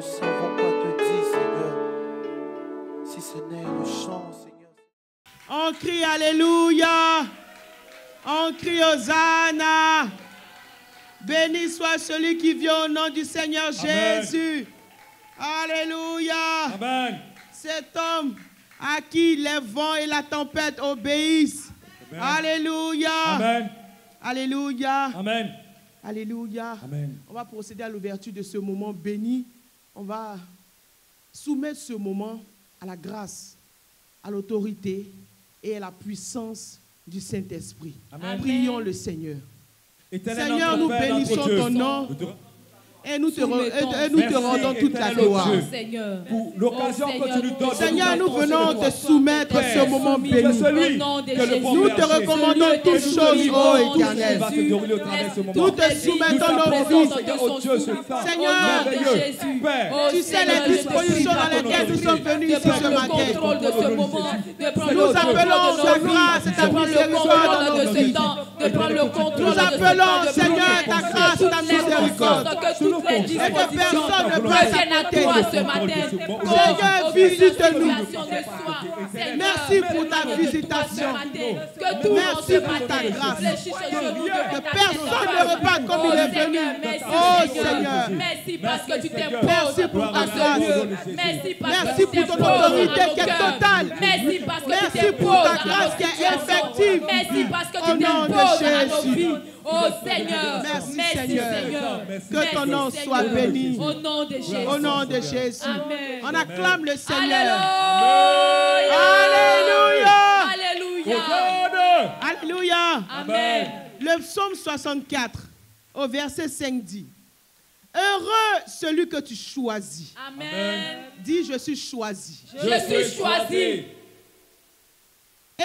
savons quoi te dire, Seigneur, si ce n'est le chant, Seigneur. On crie Alléluia. On crie Hosanna. Béni soit celui qui vient au nom du Seigneur Jésus. Alléluia. Amen. Cet homme à qui les vents et la tempête obéissent. Amen. Alléluia. Amen. Alléluia. Amen. Alléluia. Amen. On va procéder à l'ouverture de ce moment béni. On va soumettre ce moment à la grâce, à l'autorité et à la puissance du Saint-Esprit. Amen. Prions le Seigneur. Éternel, Seigneur, nous notre Père, bénissons notre Dieu, ton nom. et nous te rendons toute la éternel gloire. Dieu, pour l'occasion que tu nous donnes. Seigneur, nous venons te soumettre ce moment béni. Nous te recommandons toutes choses, ô Éternel. Nous te soumettons nos vies. Seigneur, tu sais les dispositions dans lesquelles nous sommes venus ici ce matin. Nous appelons ta grâce et ta miséricorde dans nos vies. Nous appelons, Seigneur, ta grâce et ta miséricorde. Et que personne ne passe à côté. Seigneur, visite-nous. Merci pour ta visitation. Merci pour ta grâce. Que personne ne reparte comme il est venu. Oh Seigneur. Merci parce que tu t'imposes. Merci pour ta grâce. Merci pour ton autorité qui est totale. Merci parce que tu Merci pour ta t'imposes grâce qui est effective. Merci parce que Au tu nom t'imposes de à nos Jésus. vies. Oh Seigneur. Merci Seigneur. Que ton nom soit béni. Au nom de Jésus. Au nom de Jésus. Amen. On acclame le Seigneur. Alléluia. Alléluia. Alléluia. Alléluia. Amen. Le psaume 64, au verset 5 dit: heureux celui que tu choisis. Amen. Dis, je suis choisi. Je suis choisi.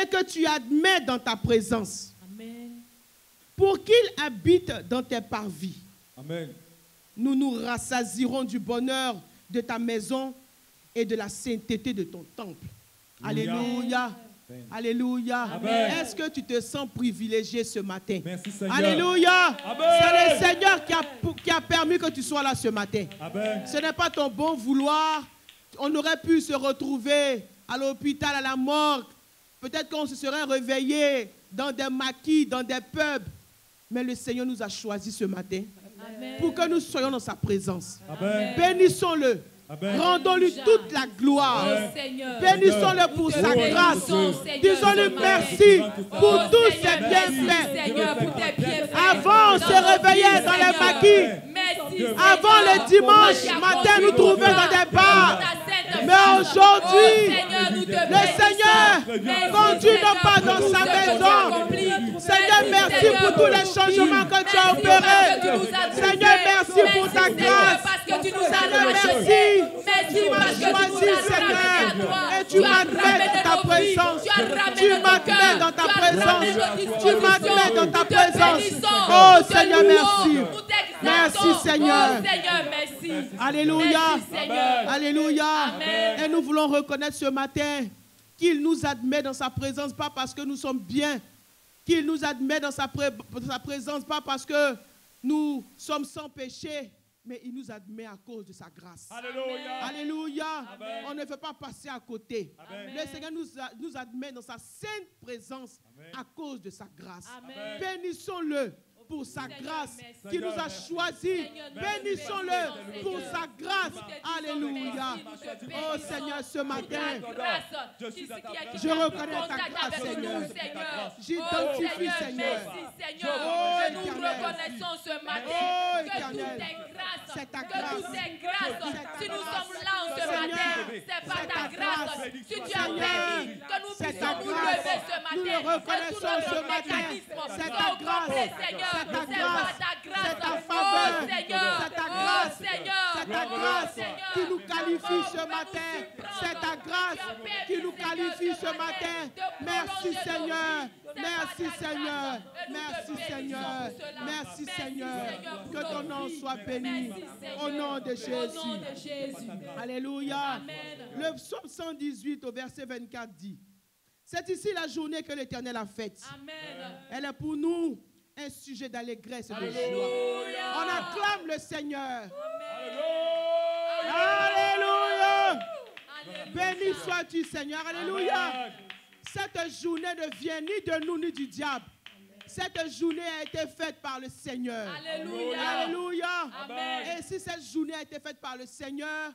Et que tu admets dans ta présence. Amen. Pour qu'il habite dans tes parvis. Amen. Nous nous rassasierons du bonheur de ta maison et de la sainteté de ton temple. Alléluia. Alléluia. Est-ce que tu te sens privilégié ce matin? Merci Seigneur. Alléluia. Amen. C'est le Seigneur qui a permis que tu sois là ce matin. Amen. Ce n'est pas ton bon vouloir. On aurait pu se retrouver à l'hôpital, à la morgue. Peut-être qu'on se serait réveillé dans des maquis, dans des pubs. Mais le Seigneur nous a choisis ce matin. Amen. Pour que nous soyons dans sa présence. Amen. Bénissons-le. Amen. Rendons-lui toute la gloire. Oh Seigneur. Bénissons-le pour sa grâce. Disons-lui merci pour tous ses bienfaits. Seigneur, pour tes bienfaits. Avant, on se réveillait dans les maquis. Merci. Avant le dimanche matin, nous trouvions dans des bars. Mais aujourd'hui, le Seigneur conduit nos pas dans sa maison. Seigneur, merci pour tous les changements que tu as opérés. Seigneur, merci pour ta grâce. Seigneur, merci. Tu m'as choisi, Seigneur. Et tu m'admets dans ta présence. Tu m'admets dans ta présence. Tu m'admets dans ta présence. Oh Seigneur, merci. Merci Seigneur. Merci. Alléluia. Seigneur. Alléluia. Amen. Et nous voulons reconnaître ce matin qu'il nous admet dans sa présence, pas parce que nous sommes bien, qu'il nous admet dans sa présence, pas parce que nous sommes sans péché, mais il nous admet à cause de sa grâce. Alléluia. Alléluia. Amen. On ne veut pas passer à côté. Amen. Le Seigneur nous admet dans sa sainte présence. Amen. À cause de sa grâce. Amen. Bénissons-le pour sa Seigneur, grâce merci. qui nous a choisis. Seigneur, Bénissons-le pour sa grâce. Alléluia. Oh Seigneur, ce matin, je reconnais ta grâce, Seigneur. J'identifie, Seigneur. Oh, nous reconnaissons ce matin Oh, que tout Éternel. est grâce. C'est ta Que grâce. tout est grâce. C'est ta Si nous grâce. sommes là en ce Seigneur, matin, c'est pas c'est ta ta grâce. grâce. Si tu as Seigneur, permis que nous c'est puissions ta nous grâce. lever ce matin, Nous le reconnaissons c'est tout ce notre matin. mécanisme. C'est Pas ta au grâce. complet, Seigneur. C'est ta C'est grâce. pas ta grâce. C'est ta faveur. Oh Seigneur. C'est ta Oh grâce. Seigneur. C'est ta Oh grâce Seigneur. qui nous qualifie ce Oh, matin. nous C'est ta grâce qui nous qualifie ce matin. Merci Seigneur. Merci Seigneur. Merci Seigneur. Merci Seigneur. Que ton nom soit béni. Au nom de Jésus. Alléluia. Le psaume 118 au verset 24 dit: c'est ici la journée que l'Éternel a faite. Amen. Elle est pour nous un sujet d'allégresse et de joie. On acclame le Seigneur. Béni sois-tu, Seigneur. Alléluia. Amen. Cette journée ne vient ni de nous ni du diable. Cette journée a été faite par le Seigneur. Alléluia. Alléluia. Amen. Et si cette journée a été faite par le Seigneur,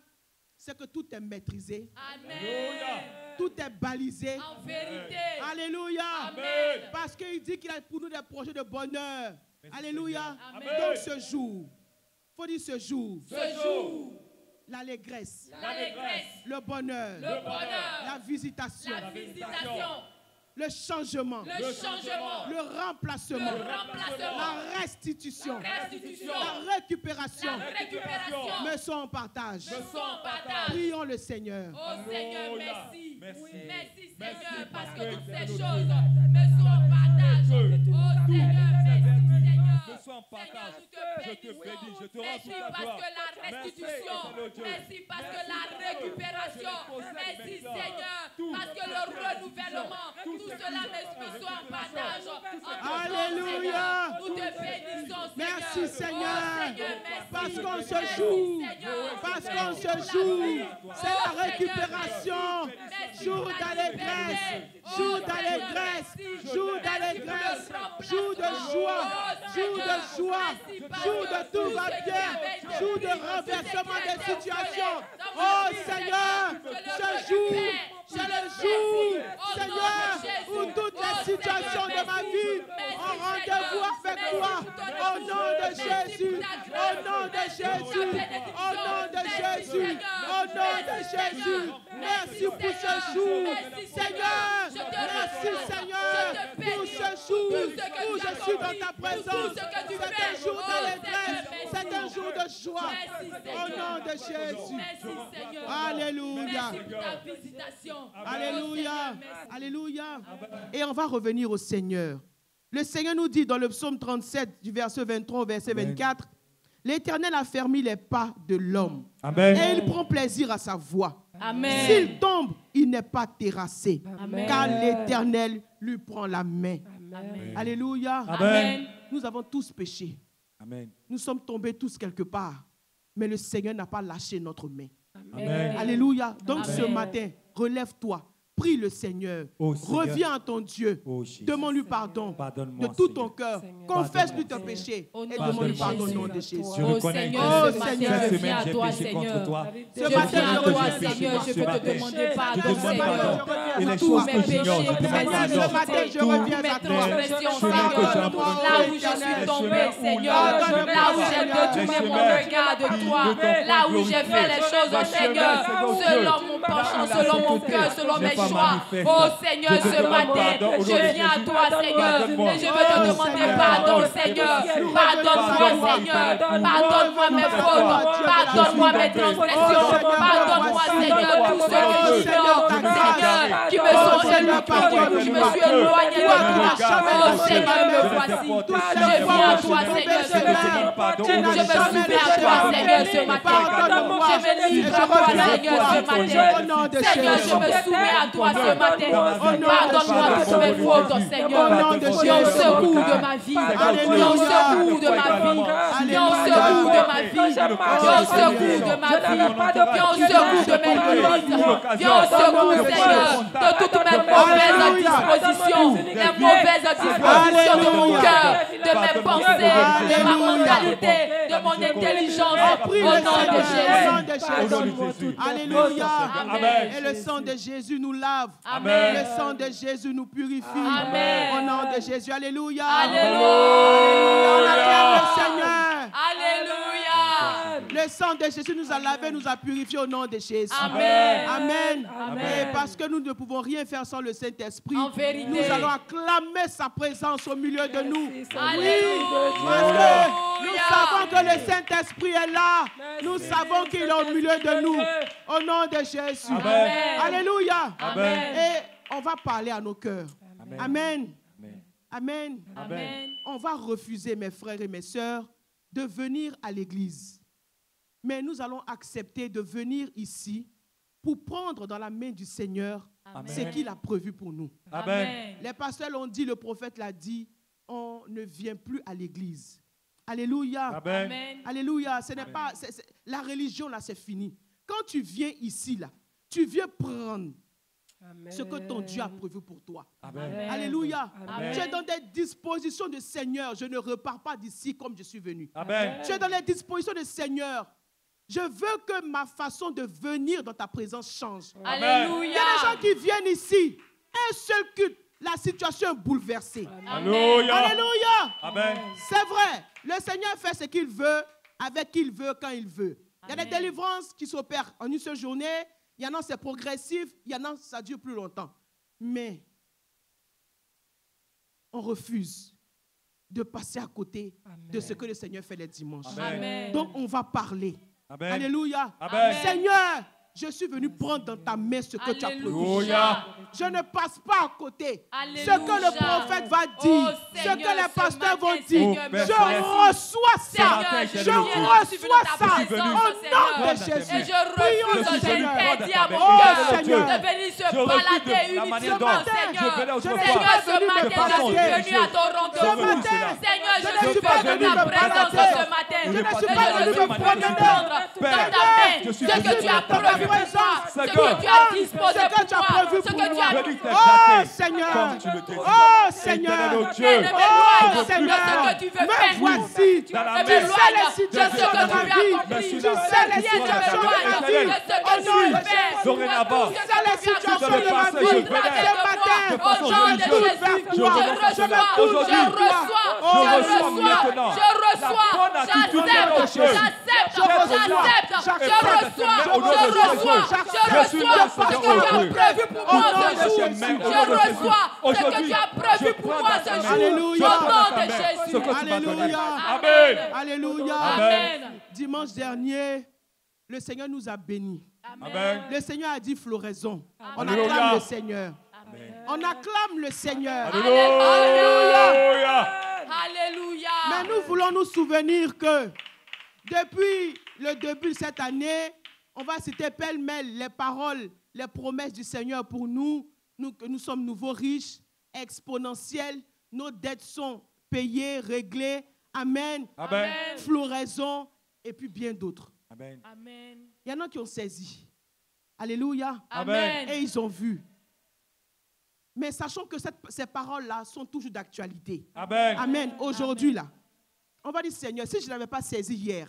c'est que tout est maîtrisé. Amen. Tout est balisé. En vérité. Alléluia. Amen. Parce qu'il dit qu'il a pour nous des projets de bonheur. Alléluia. Amen. Donc ce jour, il faut dire ce jour, Ce jour, l'allégresse, l'allégresse, le bonheur, le bonheur, la visitation, la visitation, le changement, le changement, le remplacement, le remplacement, la restitution, la restitution, la récupération la récupération, me sont en partage. me sont en partage. Prions le Seigneur. Oh Seigneur, merci. Merci. Merci Merci Seigneur, parce parce que que toutes tu ces nous choses donnes. me sont en partage. Que Oh Seigneur, merci Seigneur. Me sont en partage. Seigneur, Je te bénis, je te rends merci toute la parce gloire. que la restitution, merci parce que la récupération, merci Seigneur, parce que le renouvellement, tout cela me soit en partage. Alléluia. Nous te bénissons Seigneur. Merci Seigneur. Oh, Seigneur, merci. Parce qu'on se Merci, joue. Seigneur. Parce qu'on Merci se pour la joue. vie. C'est Oh, la Seigneur, récupération. merci Jour pour la d'allégresse. liberté. Oh, Jour Seigneur, d'allégresse. merci. Jour Merci d'allégresse. pour le remplacement. Jour de joie. Oh, Jour de Seigneur, joie. merci parce Jour que de tout tout va ce qui bien. avait été Jour de pris, renversement tout ce qui des était situations. volé dans Oh ma vie, Seigneur, Seigneur, ce je jour, récupère. c'est le Je jour, merci. Au Seigneur, nom de Jésus. où toutes les Oh, situations Seigneur, de ma merci. vie Merci, ont rendez-vous Seigneur. avec Merci toi. pour ton Au nom de amour. Merci Jésus, pour ta au grâce. nom de Merci pour ta Jésus, bénédiction. au nom de Merci, Jésus, Seigneur. au nom de Merci, Jésus. Seigneur. Merci pour ce Seigneur. jour. Merci, Seigneur, Je te merci remercie. Seigneur Je te bénis. pour ce jour Tout ce que où tu je as suis dans accompli. ta Pour présence. tout ce que tu C'est fais. un jour Oh, d'allégresse, Seigneur, c'est un jour de joie. Merci, Au Seigneur. nom de Jésus. Merci Seigneur. Alléluia. Merci pour ta visitation. Alléluia. Oh, Seigneur, merci. Alléluia. Et on va revenir au Seigneur. Le Seigneur nous dit dans le psaume 37, du verset 23 au verset 24, l'Éternel a fermé les pas de l'homme. Amen. Et il prend plaisir à sa voix. Amen. S'il tombe, il n'est pas terrassé. Amen. Car l'Éternel lui prend la main. Amen. Alléluia. Amen. Nous avons tous péché. Amen. Nous sommes tombés tous quelque part. Mais le Seigneur n'a pas lâché notre main. Amen. Alléluia. Donc Amen. ce matin, relève-toi. Prie le Seigneur. Oh, Seigneur. Reviens à ton Dieu. Oh, Jésus. Demande-lui pardon Pardonne-moi, de tout Seigneur. ton cœur. Seigneur. Confesse-lui tes Pardonne-moi. péchés Au et nom demande-lui de pardon au Jésus. nom de Jésus. Je Oh reconnais Seigneur, Oh, ce matin, Seigneur. je cette viens à semaine, j'ai toi, péché contre Seigneur. toi. Ce Je matin, viens à je toi, reviens. Seigneur. Je veux te demander Je pardon, demande Seigneur. pardon. Et les Tous choses mes que j'ignore, je péchés, demande Seigneur, pardon. ce matin, je Tout reviens mes à toi. transgressions, chemin que j'ai Seigneur. emprunté, Là où je suis tombé, Seigneur. Là où j'ai détourné mon regard de toi. Là où j'ai fait les choses, Seigneur, selon mon penchant, selon mon cœur, selon mes choix. Oh Seigneur, ce matin, je viens à toi, Seigneur. Et je veux te demander pardon, Seigneur. Pardonne-moi, Seigneur. Pardonne-moi mes fautes. Pardonne-moi mes transgressions. Pardonne-moi, Seigneur, tout ce que j'ignore, Seigneur, qui me sont éloignés. Je me suis éloigné de toi. Oh Seigneur, me voici. Je viens à toi, Seigneur, ce matin. Je me soumets à toi, Seigneur, ce matin. Je me livre à toi, Seigneur, ce matin. Seigneur, je me soumets à toi ce matin. Pardonne-moi toutes mes fautes, Seigneur. Viens au secours de ma vie. Viens au secours de ma vie. Viens au secours de ma vie. Viens au secours de ma vie. Viens au secours de mes limites. Viens au secours, Seigneur, de toutes mes mauvaises dispositions. Les mauvaises dispositions de mon cœur, de mes pensées, de ma mentalité, de mon intelligence. Au nom de Jésus. Alléluia. Amen. Et le sang de Jésus nous lave. Amen. Le sang de Jésus nous purifie. Amen. Au nom de Jésus. Alléluia. Alléluia. On acclame le Seigneur. Alléluia. Le sang de Jésus nous a lavé, nous a purifié au nom de Jésus. Amen. Amen. Amen. Et parce que nous ne pouvons rien faire sans le Saint-Esprit, En vérité. nous allons acclamer sa présence au milieu de nous. Alléluia. Parce que nous savons que le Saint-Esprit est là. Nous savons qu'il est au milieu de nous. Au nom de Jésus. Amen. Alléluia. Amen. Et on va parler à nos cœurs. Amen. Amen. Amen. On va refuser, mes frères et mes sœurs, de venir à l'église. Mais nous allons accepter de venir ici pour prendre dans la main du Seigneur ce qu'il a prévu pour nous. Amen. Les pasteurs l'ont dit, le prophète l'a dit, on ne vient plus à l'église. Alléluia. Amen. Amen. Alléluia. Ce n'est pas, la religion là, c'est fini. Quand tu viens ici là, tu viens prendre ce que ton Dieu a prévu pour toi. Amen. Alléluia. Amen. Tu es dans des dispositions de Seigneur. Je ne repars pas d'ici comme je suis venu. Amen. Tu es dans les dispositions de Seigneur. Je veux que ma façon de venir dans ta présence change. Alléluia. Il y a des gens qui viennent ici. Un seul culte, la situation est bouleversée. Alléluia. Alléluia. Amen. C'est vrai. Le Seigneur fait ce qu'il veut, avec qui il veut, quand il veut. Il y a des délivrances qui s'opèrent en une seule journée. Il y en a, c'est progressif. Il y en a, ça dure plus longtemps. Mais on refuse de passer à côté de ce que le Seigneur fait les dimanches. Amen. Donc, on va parler. Amen. Alléluia. Amen. Seigneur, je suis venu prendre dans ta main ce que tu as prévu. Alléluia. Je ne passe pas à côté. Alléluia. Ce que le prophète va dire, Oh, ce Seigneur, que les ce pasteurs vont matin, dire, Seigneur, Père je Céleste. reçois ça. Seigneur, je Je viens reçois ça. Je suis venu. Au nom de Jésus. Et je Prions refuse, le je Seigneur. t'interdis à mon Oh, cœur Seigneur. de venir se Je refuse balader de la manière inutilement, dont Seigneur. je venais autrefois. Seigneur, ce venu me matin, je balader. suis venu à ton Ce rendez-vous. matin, Seigneur, je je ne suis suis pas venu venu à ta me présence balader. ce matin. Je ne suis Seigneur, pas je venu suis me venu promener. prendre Père, dans ta main je suis ce que venu tu as dans ta prévu pour moi, présence. ce que Seigneur. tu as disposé Ce que pour tu as moi, prévu ce pour que tu moi. as Venu Oh, t'exalter Seigneur. comme tu le désires. Oh, Éternel Seigneur. au Mais Dieu. ne m'éloigne Oh, de Seigneur. ce que tu veux Me faire. voici. Dans la Ne main. Tu sais les m'éloigne de ce situations que de tu ma veux vie. accomplir. Tu Tu sais les Rien ne situations de ma m'éloigne vie. de ce que Au tu nom veux de faire. Jésus. Dorénavant, Tu sais les situations de ma passé, vie. je vénère. Ce matin, De Au façon nom de religieuse. Jésus, Je je renonce à cela. reçois, Aujourd'hui, je reçois, je reçois maintenant je reçois, la bonne attitude j'accepte, de Dieu. j'accepte, J'accepte. je reçois, Au nom de je reçois, Jésus. je Je suis reçois là, ce que Seigneur, tu as aujourd'hui. prévu pour moi Au nom ce de jour. Jésus. Je Au nom de Jésus. reçois ce que Aujourd'hui, tu as prévu je pour prends moi dans ta ce main. jour. Alléluia. Au nom de Ce Jésus. que tu m'as donné. Alléluia. Amen. Alléluia. Amen. Dimanche dernier, le Seigneur nous a bénis. Amen. Le Seigneur a dit floraison. On Alléluia. acclame le Seigneur. On acclame le Seigneur. Alléluia. Alléluia. Mais nous voulons nous souvenir que depuis le début de cette année, on va citer pêle-mêle les paroles, les promesses du Seigneur pour nous. Que nous sommes nouveaux riches, exponentiels. Nos dettes sont payées, réglées. Amen. Amen. Floraison et puis bien d'autres. Amen. Amen. Il y en a qui ont saisi. Alléluia. Amen. Et ils ont vu. Mais sachant que ces paroles-là sont toujours d'actualité. Amen. Amen. Aujourd'hui, là, on va dire, Seigneur, si je n'avais pas saisi hier,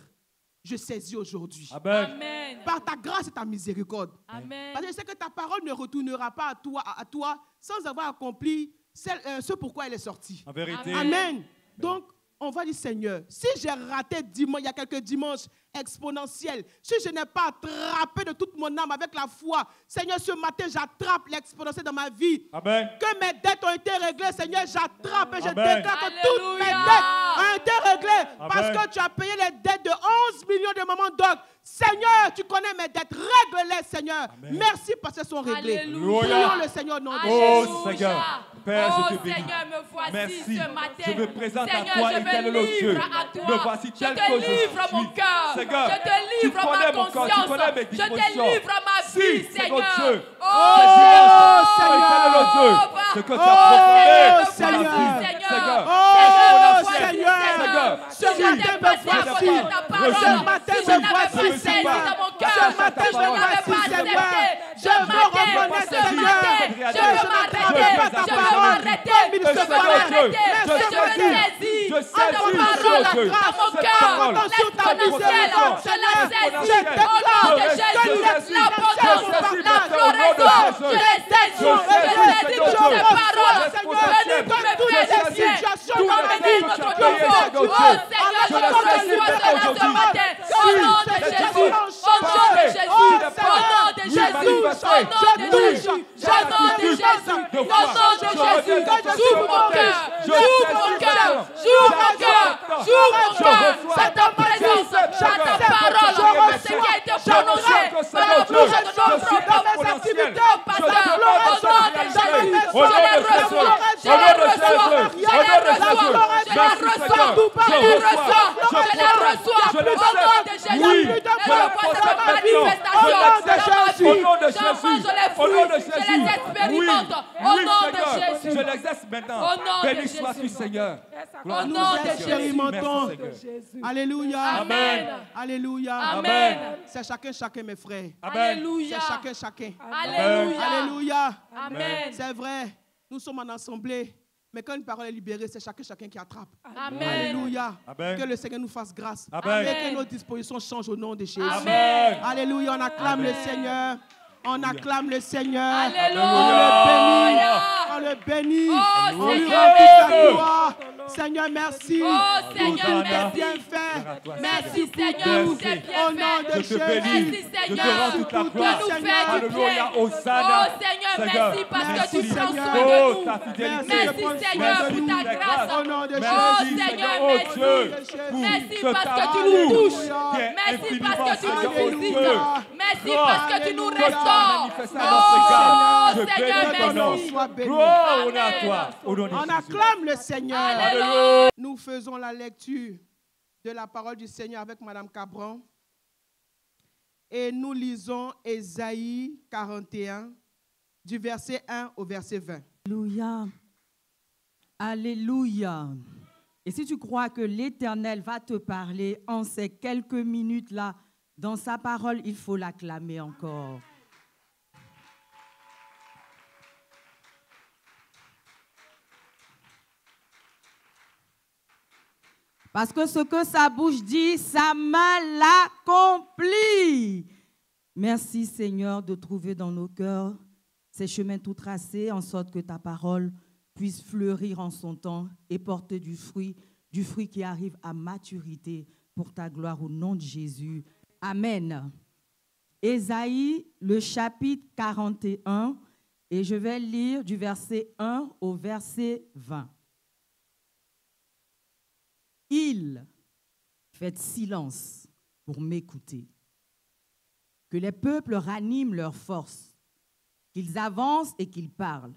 je saisis aujourd'hui. Amen. Amen. Par ta grâce et ta miséricorde. Amen. Parce que je sais que ta parole ne retournera pas à toi sans avoir accompli ce pourquoi elle est sortie. En vérité. Amen. Donc, on va dire, Seigneur, si j'ai raté dimanche, il y a quelques dimanches exponentiels, si je n'ai pas attrapé de toute mon âme avec la foi, Seigneur, ce matin, j'attrape l'exponentiel dans ma vie. Amen. Que mes dettes ont été réglées, Seigneur, j'attrape et je Amen. déclare que toutes mes Alléluia. dettes ont été réglées. Amen. Parce que tu as payé les dettes de 11 millions de moments d'or. Seigneur, tu connais mes dettes, règle-les, Seigneur. Amen. Merci parce qu'elles sont réglées. Alléluia. Prions le Seigneur au nom de Oh, Jésus. Seigneur. Père, oh, je te bénis. Seigneur, me voici Merci. ce matin. Je me présente Seigneur, à toi, je me éternel au Dieu. livre à toi. Me voici Je tel te que je livre mon suis. cœur. Seigneur, Je te livre tu ma connais mon cœur, tu conscience. connais mes Je te dispositions. livre ma Si, vie, Seigneur Seigneur. Dieu. Oh, Éternel au Dieu. Ce que tu as Oh, profondé Seigneur. dans ma vie. Seigneur. Oh, Seigneur. Seigneur. Seigneur. Ce matin, me voici. Ce matin, me voici, Seigneur. Ce matin, je me voici, Seigneur. Je veux reconnaître, Seigneur. Je veux m'arrêter ta parole. Comme il se fallait. Mais ce matin, Je en ton saisis parole, la Dieu. grâce, Cette en parole. sur ta miséricorde, je la saisis. je déclare Au nom de que Jésus, l'existence l'abondance, de la la floraison, je les saisis. Je saisis toutes ces paroles. Seigneur, Venu dans me toutes faire les des pieds. situations Tout de ma emmener vie, notre tu niveau. fais du Oh bien. Seigneur, je Alors, reçois je cela libère ce aujourd'hui. matin. Au nom de cette Jésus. situation Au nom de Jésus. Oh, Au nom de Seigneur, Jésus. je touche, Au nom de je Jésus. touche, Au nom de Jésus. Au nom de Jésus. J'ouvre mon cœur. J'ouvre mon cœur. J'ouvre mon cœur. J'ouvre mon cœur. À ta présence. À ta parole. Ce qui a été prononcé par la bouche de nos prophètes. Au pasteur. Au nom de Jésus. Je les reçois. Je les reçois. Je les reçois. Je les reçois. Je les reçois. Je les reçois. Au nom de Jésus. Je reçois cette manifestation dans ma vie. Au nom de J'en mange Jésus. les Au nom de fruits. Je Jésus. les expérimente. Au nom de Jésus. Je l'exerce maintenant. Béni sois-tu, Seigneur. Nous expérimentons. Alléluia. Amen. Alléluia. Amen. C'est chacun, mes frères. Alléluia. C'est chacun. Alléluia. Alléluia. Amen. C'est vrai. Nous sommes en assemblée. Mais quand une parole est libérée, c'est chacun qui attrape. Amen. Alléluia. Amen. Que le Seigneur nous fasse grâce. Amen. Et que nos dispositions changent au nom de Jésus. Amen. Alléluia. On acclame Amen. le Seigneur. On acclame le Seigneur. Alléluia. On le bénit. Oh, On lui Seigneur, rend merci. sa gloire. Seigneur, merci. Oh, Seigneur, Tout est merci. bien fait. Merci, Seigneur, vous êtes Au bien nom de fait. Je te bénis. Merci, Je te Seigneur. rends toute la Tu gloire. nous fais du bien. Alléluia. Oh, Hosanna. Seigneur, merci parce que tu prends soin Oh, de ta nous. fidélité. Merci, Seigneur, pour ta grâce. Au nom de Oh, Jésus. Seigneur, Oh merci. Dieu, Merci pour parce ce que tu amour nous touches. qui est Merci parce infiniment que tu nous Seigneur, oh visites. Dieu. Merci Gloire. parce que tu nous Alléluia. restaures. Manifesté dans ce gars. Oh, Je Seigneur, bénis ton nom. merci. Sois béni. Gloire, on est à Amen. toi. Au nom de On Jésus. acclame le Seigneur. Alléluia. Nous faisons la lecture de la parole du Seigneur avec Madame Cabran. Et nous lisons Ésaïe 41, du verset 1 au verset 20. Alléluia. Alléluia. Et si tu crois que l'Éternel va te parler en ces quelques minutes-là, dans sa parole, il faut l'acclamer encore. Parce que ce que sa bouche dit, sa main l'accomplit. Merci Seigneur de trouver dans nos cœurs ces chemins tout tracés en sorte que ta parole puisse fleurir en son temps et porter du fruit qui arrive à maturité pour ta gloire au nom de Jésus. Amen. Ésaïe, le chapitre 41, et je vais lire du verset 1 au verset 20. Faites silence pour m'écouter. Que les peuples raniment leur force, qu'ils avancent et qu'ils parlent.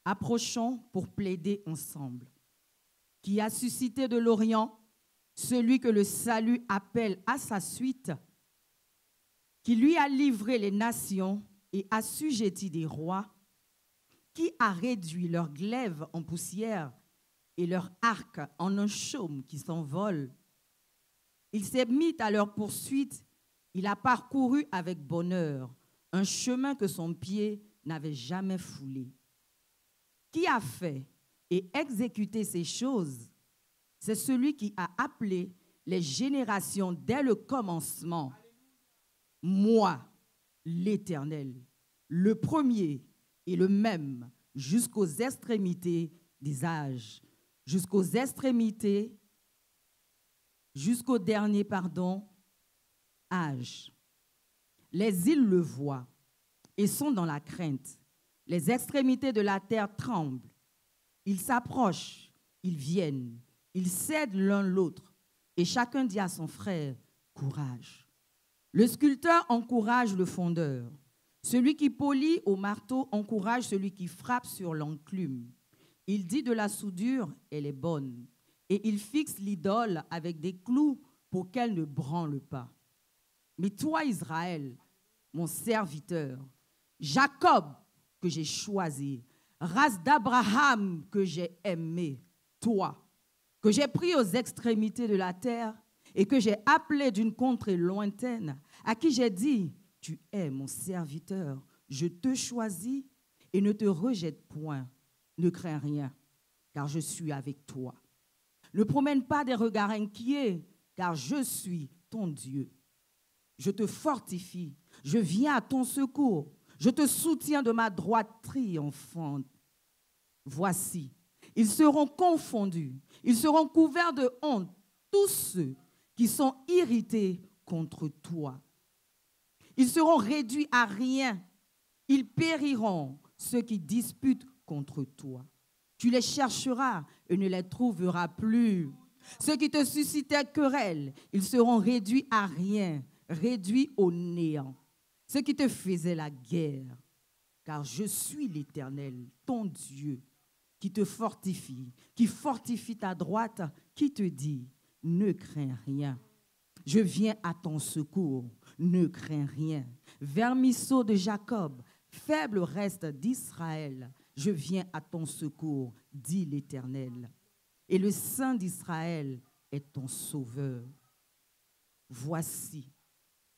Approchons pour plaider ensemble. Qui a suscité de l'Orient celui que le salut appelle à sa suite, qui lui a livré les nations et assujetti des rois, qui a réduit leur glaive en poussière et leur arc en un chaume qui s'envole. Il s'est mis à leur poursuite, il a parcouru avec bonheur un chemin que son pied n'avait jamais foulé. Qui a fait et exécuté ces choses? C'est celui qui a appelé les générations dès le commencement. Moi, l'Éternel, le premier et le même, jusqu'aux extrémités des âges, jusqu'aux extrémités, jusqu'au dernier, âge. Les îles le voient et sont dans la crainte. Les extrémités de la terre tremblent. Ils s'approchent, ils viennent, ils cèdent l'un l'autre et chacun dit à son frère, courage. Le sculpteur encourage le fondeur. Celui qui polit au marteau encourage celui qui frappe sur l'enclume. Il dit de la soudure, elle est bonne. Et il fixe l'idole avec des clous pour qu'elle ne branle pas. Mais toi, Israël, mon serviteur, Jacob que j'ai choisi, race d'Abraham que j'ai aimé, toi, que j'ai pris aux extrémités de la terre et que j'ai appelé d'une contrée lointaine, à qui j'ai dit, tu es mon serviteur, je te choisis et ne te rejette point. Ne crains rien, car je suis avec toi. Ne promène pas des regards inquiets, car je suis ton Dieu. Je te fortifie, je viens à ton secours, je te soutiens de ma droite triomphante. Voici, ils seront confondus, ils seront couverts de honte, tous ceux qui sont irrités contre toi. Ils seront réduits à rien, ils périront, ceux qui disputent contre toi. Tu les chercheras et ne les trouveras plus. Ceux qui te suscitaient querelle, ils seront réduits à rien, réduits au néant. Ceux qui te faisaient la guerre, car je suis l'Éternel, ton Dieu, qui te fortifie, qui fortifie ta droite, qui te dit, ne crains rien. Je viens à ton secours, ne crains rien. Vermisseau de Jacob, faible reste d'Israël, je viens à ton secours, dit l'Éternel. Et le Saint d'Israël est ton sauveur. Voici,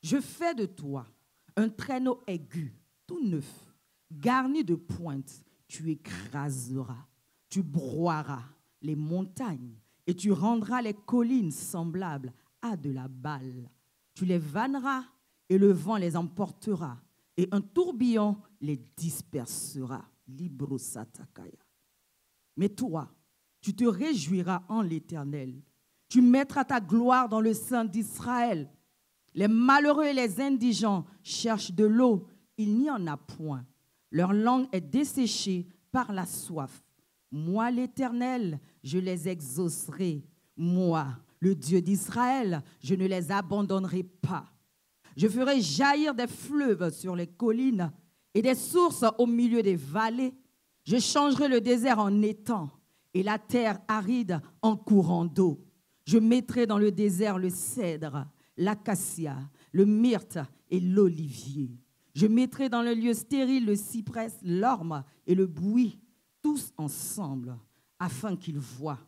je fais de toi un traîneau aigu, tout neuf, garni de pointes. Tu écraseras, tu broieras les montagnes et tu rendras les collines semblables à de la balle. Tu les vanneras et le vent les emportera et un tourbillon les dispersera. Libro Satakaya. Mais toi, tu te réjouiras en l'Éternel. Tu mettras ta gloire dans le Saint d'Israël. Les malheureux et les indigents cherchent de l'eau. Il n'y en a point. Leur langue est desséchée par la soif. Moi, l'Éternel, je les exaucerai. Moi, le Dieu d'Israël, je ne les abandonnerai pas. Je ferai jaillir des fleuves sur les collines et des sources au milieu des vallées. Je changerai le désert en étang et la terre aride en courant d'eau. Je mettrai dans le désert le cèdre, l'acacia, le myrte et l'olivier. Je mettrai dans le lieu stérile le cyprès, l'orme et le buis, tous ensemble, afin qu'ils voient,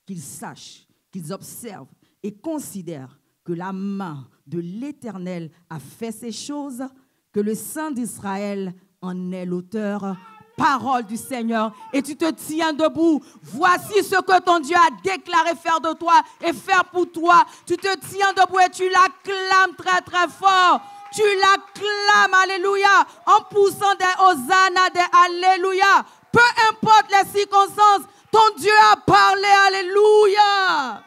qu'ils sachent, qu'ils observent et considèrent que la main de l'Éternel a fait ces choses, que le Saint d'Israël en est l'auteur. Parole du Seigneur, et tu te tiens debout. Voici ce que ton Dieu a déclaré faire de toi et faire pour toi. Tu te tiens debout et tu l'acclames très très fort. Tu l'acclames, alléluia, en poussant des hosanna, des alléluia. Peu importe les circonstances, ton Dieu a parlé, alléluia.